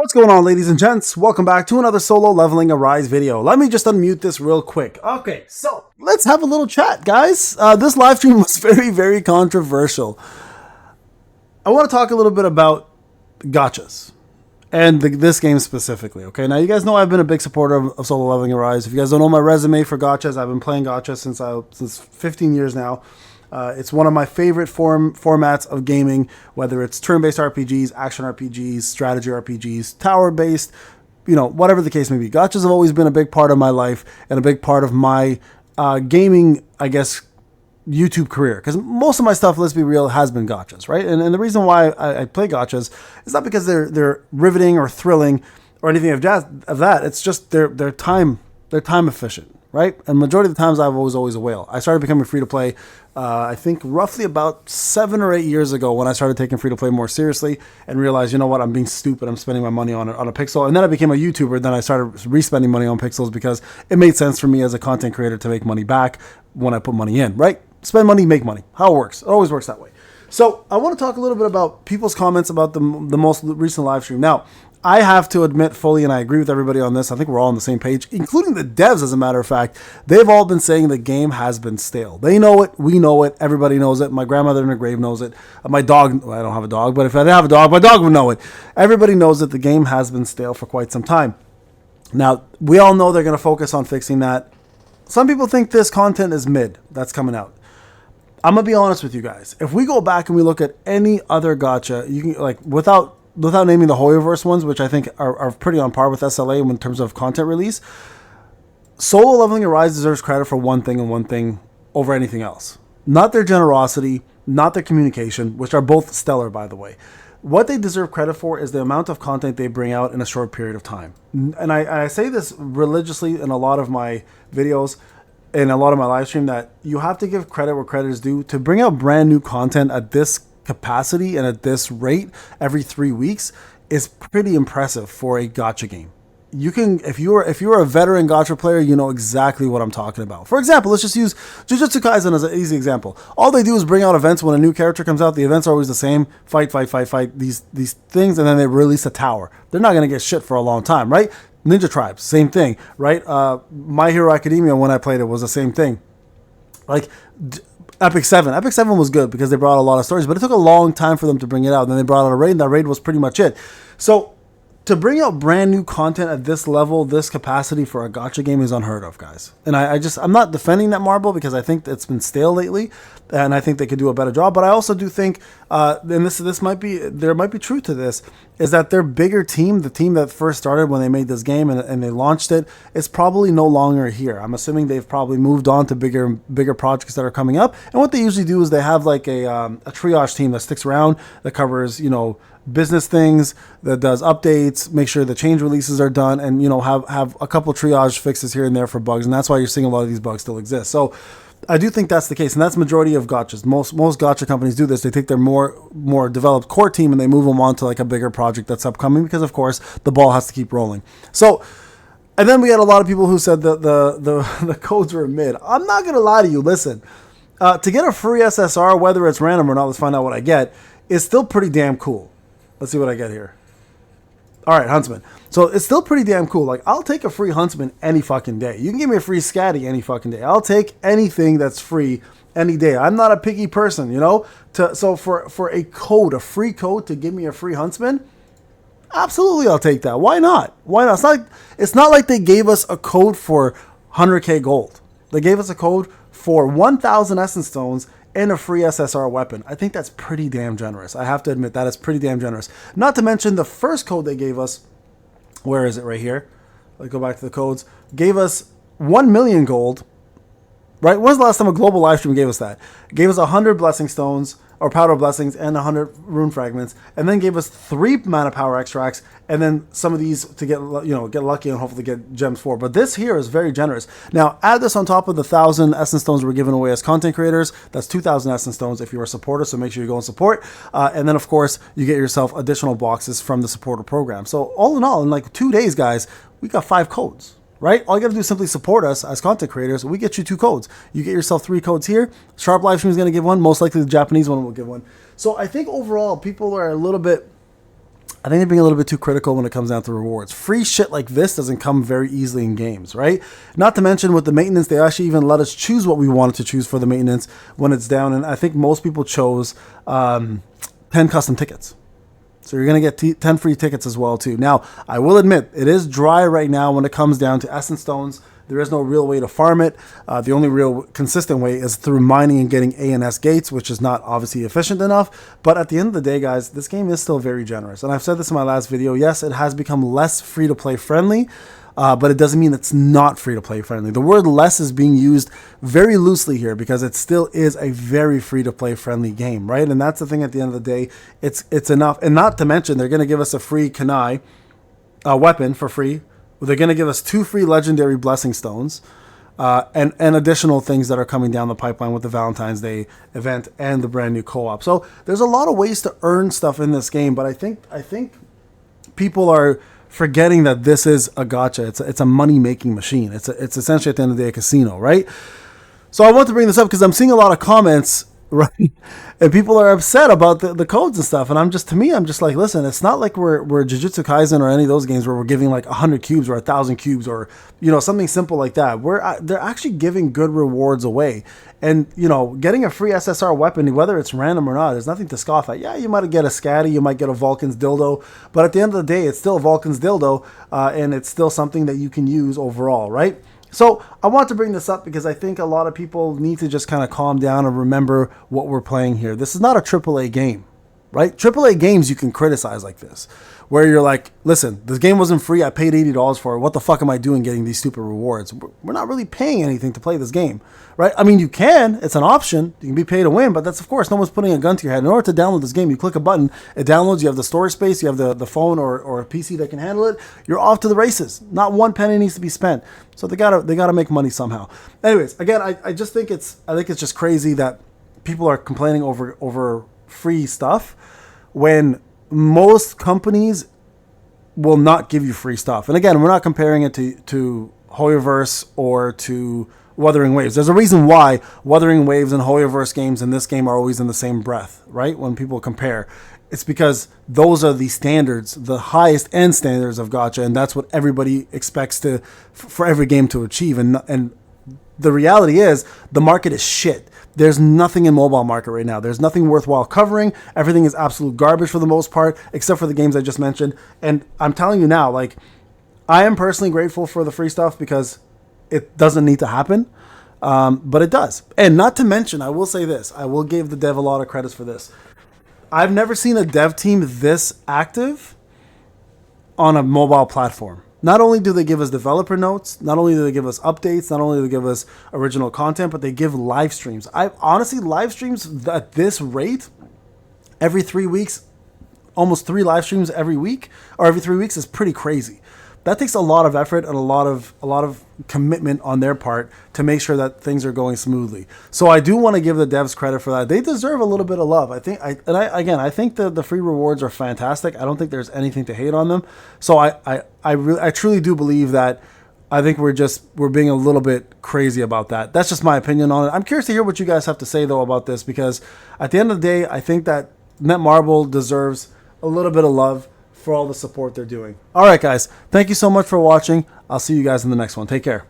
What's going on, ladies and gents? Welcome back to another solo leveling Arise video. Let me just unmute this real quick. Okay, so let's have a little chat, guys. This live stream was very controversial. I want to talk a little bit about gachas and this game specifically. Okay, now you guys know I've been a big supporter of solo leveling Arise. If you guys don't know my resume for gachas, I've been playing gacha since 15 years now. It's one of my favorite formats of gaming, whether it's turn-based RPGs, action RPGs, strategy RPGs, tower-based, whatever the case may be. Gachas have always been a big part of my life and a big part of my gaming, I guess, YouTube career. Because most of my stuff, let's be real, has been gachas, right? And the reason why I play gachas is not because they're riveting or thrilling or anything of that. It's just they're time efficient. Right? And majority of the times I was always a whale. I started becoming free to play, I think roughly about 7 or 8 years ago when I started taking free to play more seriously and realized, you know what, I'm being stupid. I'm spending my money on a pixel. And then I became a YouTuber. Then I started re-spending money on pixels because it made sense for me as a content creator to make money back when I put money in, right? Spend money, make money. How it works. It always works that way. So I want to talk a little bit about people's comments about the most recent live stream. Now, I have to admit fully, and I agree with everybody on this, I think we're all on the same page, including the devs, as a matter of fact. They've all been saying the game has been stale. They know it. We know it. Everybody knows it. My grandmother in the grave knows it. My dog, well, I don't have a dog, but if I did have a dog, my dog would know it. Everybody knows that the game has been stale for quite some time. Now, we all know they're going to focus on fixing that. Some people think this content is mid that's coming out. I'm going to be honest with you guys. If we go back and we look at any other gacha, you can, without naming the Hoyoverse ones, which I think are pretty on par with SLA in terms of content release, Solo Leveling Arise deserves credit for one thing and one thing over anything else. Not their generosity, not their communication, which are both stellar, by the way. What they deserve credit for is the amount of content they bring out in a short period of time. And I say this religiously in a lot of my videos, in a lot of my live stream, that you have to give credit where credit is due. To bring out brand new content at this capacity and at this rate every 3 weeks is pretty impressive for a gacha game. You can, if you're a veteran gacha player, you know exactly what I'm talking about. For example, let's just use Jujutsu Kaisen as an easy example. All they do is bring out events when a new character comes out. The events are always the same: fight, these things, and then they release a tower. They're not going to get shit for a long time, right? Ninja Tribes, same thing, right? My Hero Academia, when I played it, was the same thing. Epic 7 was good because they brought a lot of stories, but it took a long time for them to bring it out. Then they brought out a raid, and that raid was pretty much it. So to bring out brand new content at this level, this capacity for a gacha game is unheard of, guys. And I'm not defending Netmarble because I think it's been stale lately, and I think they could do a better job. But I also do think, and there might be truth to this, is that their bigger team, the team that first started when they made this game and they launched it, is probably no longer here. I'm assuming they've probably moved on to bigger projects that are coming up. And what they usually do is they have like a triage team that sticks around, that covers, business things, that does updates, make sure the change releases are done, and have a couple triage fixes here and there for bugs. And that's why you're seeing a lot of these bugs still exist. So I do think that's the case, and that's majority of gachas. Most gacha companies do this. They take their more developed core team and they move them on to like a bigger project that's upcoming, because of course the ball has to keep rolling. So, and then we had a lot of people who said that the codes were mid. I'm not gonna lie to you. Listen, to get a free SSR, whether it's random or not, let's find out what I get, is still pretty damn cool. Let's see what I get here. All right, Huntsman. So it's still pretty damn cool. Like, I'll take a free Huntsman any fucking day. You can give me a free Scatty any fucking day. I'll take anything that's free any day. I'm not a picky person, So for a free code to give me a free Huntsman, absolutely I'll take that. Why not? Why not? It's not like they gave us a code for 100k gold. They gave us a code for 1,000 Essence Stones and a free SSR weapon. I think that's pretty damn generous. I have to admit that is pretty damn generous. Not to mention the first code they gave us, where is it? Right here. Let's go back to the codes. Gave us 1 million gold, right? When's the last time a global live stream gave us that? Gave us 100 blessing stones or powder blessings and 100 rune fragments, and then gave us 3 mana power extracts, and then some of these to get lucky and hopefully get gems for. But this here is very generous. Now add this on top of the 1,000 essence stones we're giving away as content creators. That's 2,000 essence stones if you're a supporter. So make sure you go and support. And then of course you get yourself additional boxes from the supporter program. So all in all, in like 2 days, guys, we got 5 codes. Right? All you got to do is simply support us as content creators. We get you 2 codes. You get yourself 3 codes here. Sharp Livestream is going to give one. Most likely the Japanese one will give one. So I think overall people are a little bit I think they're being a little bit too critical when it comes down to rewards. Free shit like this doesn't come very easily in games, right? Not to mention with the maintenance, they actually even let us choose what we wanted to choose for the maintenance when it's down. And I think most people chose 10 custom tickets. So you're going to get 10 free tickets as well, too. Now, I will admit, it is dry right now when it comes down to Essence Stones. There is no real way to farm it. The only real consistent way is through mining and getting A and S gates, which is not obviously efficient enough. But at the end of the day, guys, this game is still very generous. And I've said this in my last video. Yes, it has become less free-to-play friendly, but it doesn't mean it's not free-to-play friendly. The word less is being used very loosely here because it still is a very free-to-play friendly game, right? And that's the thing at the end of the day. It's enough. And not to mention, they're going to give us a free Kanai weapon for free. They're going to give us 2 free legendary blessing stones and additional things that are coming down the pipeline with the Valentine's Day event and the brand new co-op. So there's a lot of ways to earn stuff in this game, but I think people are forgetting that this is a gacha. It's a money-making machine. It's essentially at the end of the day a casino, right? So I want to bring this up because I'm seeing a lot of comments, right? And people are upset about the codes and stuff. And I'm just like, listen, it's not like we're Jujutsu Kaisen or any of those games where we're giving like 100 cubes or 1,000 cubes or, you know, something simple like that. They're actually giving good rewards away. And, you know, getting a free SSR weapon, whether it's random or not, there's nothing to scoff at. Yeah, you might get a Scatty, you might get a Vulcan's dildo, but at the end of the day, it's still a Vulcan's dildo, and it's still something that you can use overall, right? So I want to bring this up because I think a lot of people need to just kind of calm down and remember what we're playing here. This is not a AAA game, right? AAA games you can criticize like this, where you're like, listen, this game wasn't free. I paid $80 for it. What the fuck am I doing getting these stupid rewards? We're not really paying anything to play this game, right? I mean, you can. It's an option. You can be paid to win, but that's, of course, no one's putting a gun to your head. In order to download this game, you click a button. It downloads. You have the storage space. You have the phone or a PC that can handle it. You're off to the races. Not one penny needs to be spent. So they gotta make money somehow. Anyways, again, I just think it's just crazy that people are complaining over free stuff when most companies will not give you free stuff. And again, we're not comparing it to Hoyoverse or to Wuthering Waves. There's a reason why Wuthering Waves and Hoyoverse games and this game are always in the same breath, right? When people compare, it's because those are the standards, the highest end standards of gacha, and that's what everybody expects for every game to achieve. And the reality is the market is shit. There's nothing in mobile market right now. There's nothing worthwhile covering. Everything is absolute garbage for the most part, except for the games I just mentioned. And I'm telling you now, like, I am personally grateful for the free stuff because it doesn't need to happen, but it does. And not to mention, I will say this. I will give the dev a lot of credits for this. I've never seen a dev team this active on a mobile platform. Not only do they give us developer notes, not only do they give us updates, not only do they give us original content, but they give live streams. Honestly, live streams at this rate, every 3 weeks, almost 3 live streams every week, or every 3 weeks is pretty crazy. That takes a lot of effort and a lot of commitment on their part to make sure that things are going smoothly. So I do want to give the devs credit for that. They deserve a little bit of love. I think the free rewards are fantastic. I don't think there's anything to hate on them. So I truly do believe that. I think we're being a little bit crazy about that. That's just my opinion on it. I'm curious to hear what you guys have to say though about this, because at the end of the day, I think that Netmarble deserves a little bit of love for all the support they're doing. All right, guys. Thank you so much for watching. I'll see you guys in the next one. Take care.